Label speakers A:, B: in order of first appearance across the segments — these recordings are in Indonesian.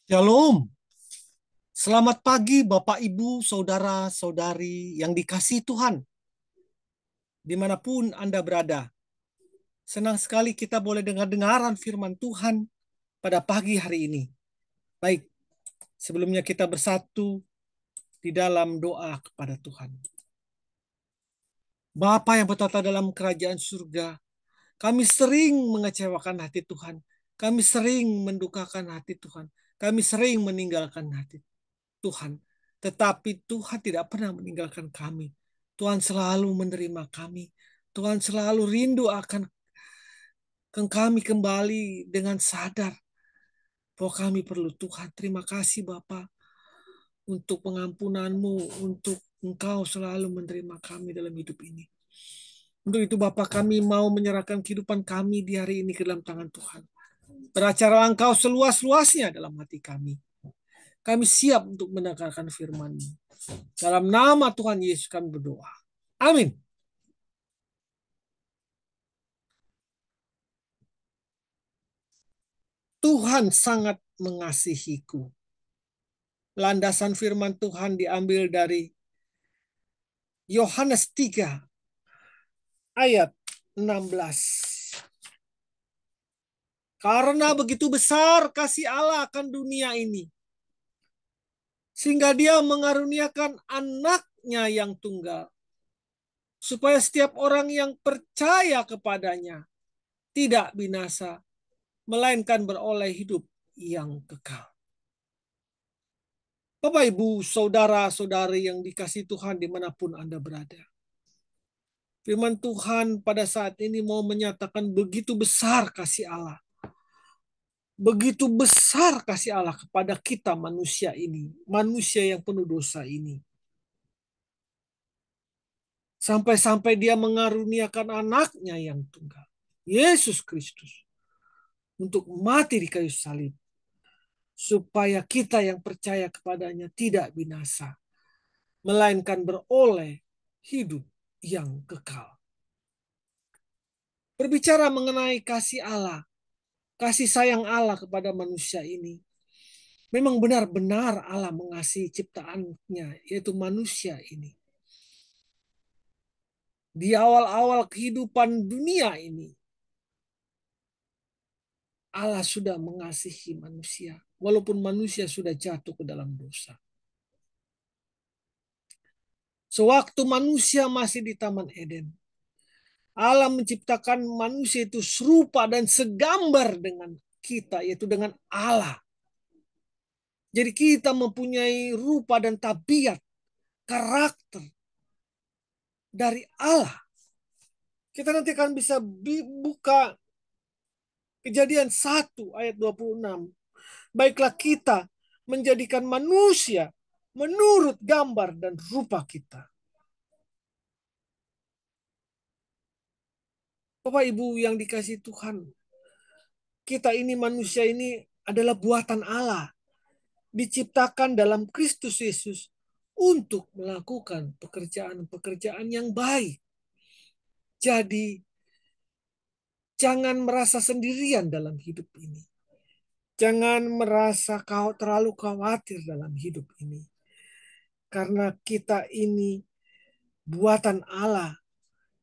A: Shalom. Selamat pagi Bapak, Ibu, Saudara-saudari yang dikasihi Tuhan, dimanapun Anda berada. Senang sekali kita boleh dengar-dengaran firman Tuhan pada pagi hari ini. Baik, sebelumnya kita bersatu di dalam doa kepada Tuhan. Bapa yang bertata dalam kerajaan surga, kami sering mengecewakan hati Tuhan. Kami sering mendukakan hati Tuhan. Kami sering meninggalkan hati Tuhan. Tetapi Tuhan tidak pernah meninggalkan kami. Tuhan selalu menerima kami. Tuhan selalu rindu akan kami kembali dengan sadar bahwa kami perlu Tuhan. Terima kasih Bapa untuk pengampunanmu, untuk Engkau selalu menerima kami dalam hidup ini. Untuk itu Bapa, kami mau menyerahkan kehidupan kami di hari ini ke dalam tangan Tuhan. Beracara Engkau seluas-luasnya dalam hati kami. Kami siap untuk mendengarkan firman-Mu. Dalam nama Tuhan Yesus kami berdoa. Amin. Tuhan sangat mengasihiku. Landasan firman Tuhan diambil dari Yohanes 3 ayat 16. Karena begitu besar kasih Allah akan dunia ini, sehingga dia mengaruniakan anaknya yang tunggal, supaya setiap orang yang percaya kepadanya tidak binasa, melainkan beroleh hidup yang kekal. Bapak, Ibu, Saudara-saudari yang dikasihi Tuhan dimanapun Anda berada. Firman Tuhan pada saat ini mau menyatakan begitu besar kasih Allah. Begitu besar kasih Allah kepada kita manusia ini. Manusia yang penuh dosa ini. Sampai-sampai dia mengaruniakan anaknya yang tunggal. Yesus Kristus. Untuk mati di kayu salib. Supaya kita yang percaya kepadanya tidak binasa. Melainkan beroleh hidup yang kekal. Berbicara mengenai kasih Allah, kasih sayang Allah kepada manusia ini. Memang benar-benar Allah mengasihi ciptaannya, yaitu manusia ini. Di awal-awal kehidupan dunia ini, Allah sudah mengasihi manusia, walaupun manusia sudah jatuh ke dalam dosa. Sewaktu manusia masih di Taman Eden, Allah menciptakan manusia itu serupa dan segambar dengan kita, yaitu dengan Allah. Jadi kita mempunyai rupa dan tabiat, karakter dari Allah. Kita nanti akan bisa buka Kejadian 1 ayat 26. Baiklah kita menjadikan manusia menurut gambar dan rupa kita. Bapak Ibu yang dikasihi Tuhan, kita ini manusia ini adalah buatan Allah. Diciptakan dalam Kristus Yesus untuk melakukan pekerjaan-pekerjaan yang baik. Jadi jangan merasa sendirian dalam hidup ini. Jangan merasa kau terlalu khawatir dalam hidup ini. Karena kita ini buatan Allah,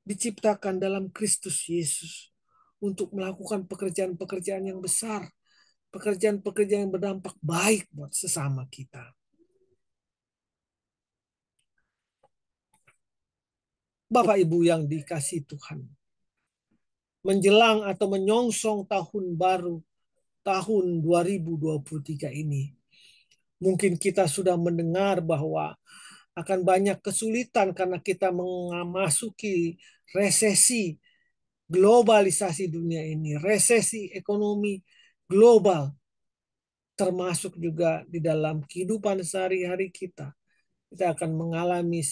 A: diciptakan dalam Kristus Yesus untuk melakukan pekerjaan-pekerjaan yang besar, pekerjaan-pekerjaan yang berdampak baik buat sesama kita. Bapak Ibu yang dikasihi Tuhan, menjelang atau menyongsong tahun baru tahun 2023 ini, mungkin kita sudah mendengar bahwa akan banyak kesulitan karena kita memasuki resesi globalisasi dunia ini, resesi ekonomi global, termasuk juga di dalam kehidupan sehari-hari kita. Kita akan mengalami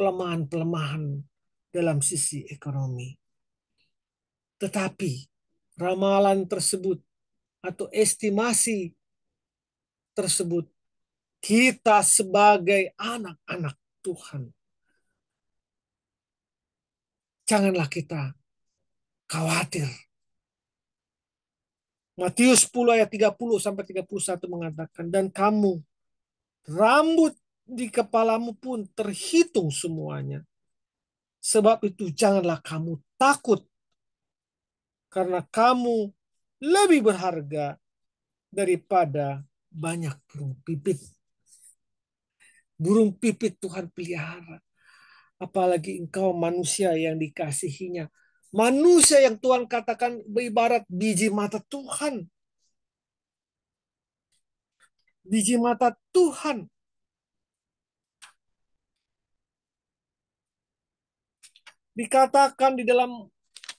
A: pelemahan-pelemahan dalam sisi ekonomi. Tetapi ramalan tersebut atau estimasi tersebut, kita sebagai anak-anak Tuhan, janganlah kita khawatir. Matius 10 ayat 30 sampai 31 mengatakan, dan kamu, rambut di kepalamu pun terhitung semuanya. Sebab itu janganlah kamu takut, karena kamu lebih berharga daripada banyak burung pipit. Burung pipit Tuhan pelihara. Apalagi engkau manusia yang dikasihinya. Manusia yang Tuhan katakan beribarat biji mata Tuhan. Biji mata Tuhan. Dikatakan di dalam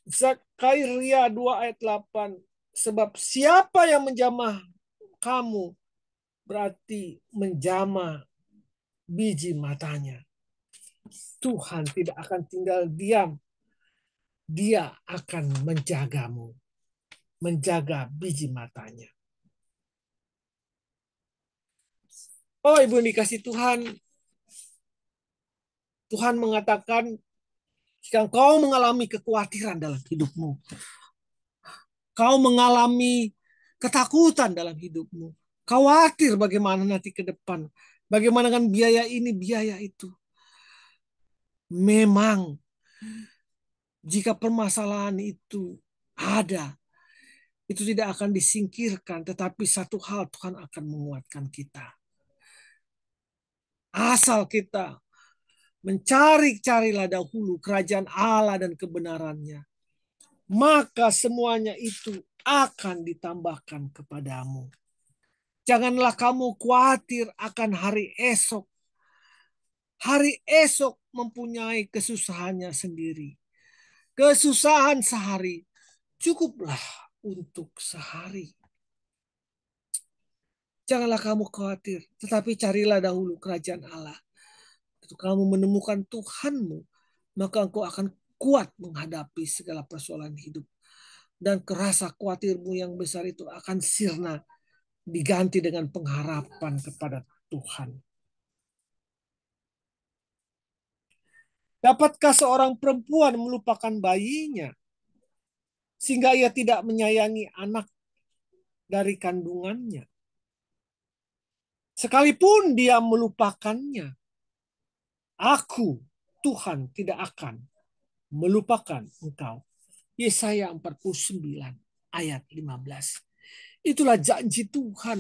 A: Zakaria 2 ayat 8. Sebab siapa yang menjamah kamu berarti menjamah biji matanya. Tuhan tidak akan tinggal diam. Dia akan menjagamu. Menjaga biji matanya. Oh ibu dikasih Tuhan. Tuhan mengatakan jika kau mengalami kekhawatiran dalam hidupmu. Kau mengalami ketakutan dalam hidupmu. Khawatir bagaimana nanti ke depan. Bagaimana dengan biaya ini, biaya itu. Memang jika permasalahan itu ada, itu tidak akan disingkirkan. Tetapi satu hal Tuhan akan menguatkan kita. Asal kita mencari-carilah dahulu kerajaan Allah dan kebenarannya. Maka semuanya itu akan ditambahkan kepadamu. Janganlah kamu khawatir akan hari esok. Hari esok mempunyai kesusahannya sendiri. Kesusahan sehari cukuplah untuk sehari. Janganlah kamu khawatir, tetapi carilah dahulu kerajaan Allah. Itu kamu menemukan Tuhanmu, maka engkau akan kuat menghadapi segala persoalan hidup. Dan kerasa khawatirmu yang besar itu akan sirna, diganti dengan pengharapan kepada Tuhan. Dapatkah seorang perempuan melupakan bayinya sehingga ia tidak menyayangi anak dari kandungannya? Sekalipun dia melupakannya, aku, Tuhan, tidak akan melupakan engkau. Yesaya 49 ayat 15. Itulah janji Tuhan.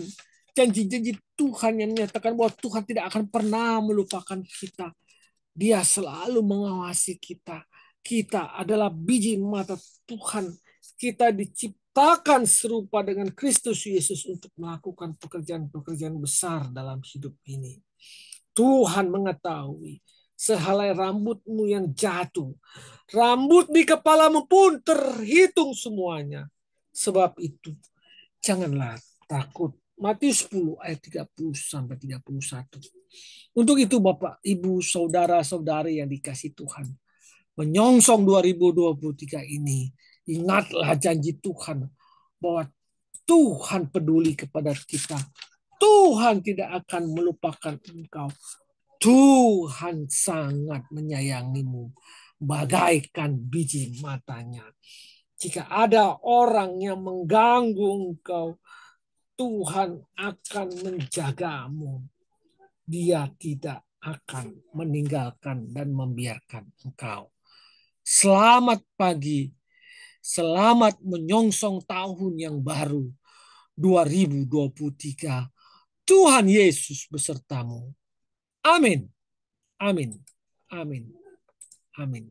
A: Janji-janji Tuhan yang menyatakan bahwa Tuhan tidak akan pernah melupakan kita. Dia selalu mengawasi kita. Kita adalah biji mata Tuhan. Kita diciptakan serupa dengan Kristus Yesus untuk melakukan pekerjaan-pekerjaan besar dalam hidup ini. Tuhan mengetahui sehelai rambutmu yang jatuh. Rambut di kepalamu pun terhitung semuanya. Sebab itu, janganlah takut. Matius 10 ayat 30 sampai 31. Untuk itu Bapak, Ibu, saudara-saudari yang dikasih Tuhan, menyongsong 2023 ini, ingatlah janji Tuhan bahwa Tuhan peduli kepada kita. Tuhan tidak akan melupakan engkau. Tuhan sangat menyayangimu bagaikan biji matanya. Jika ada orang yang mengganggu engkau, Tuhan akan menjagamu. Dia tidak akan meninggalkan dan membiarkan engkau. Selamat pagi. Selamat menyongsong tahun yang baru 2023. Tuhan Yesus besertamu. Amin. Amin. Amin. Amin.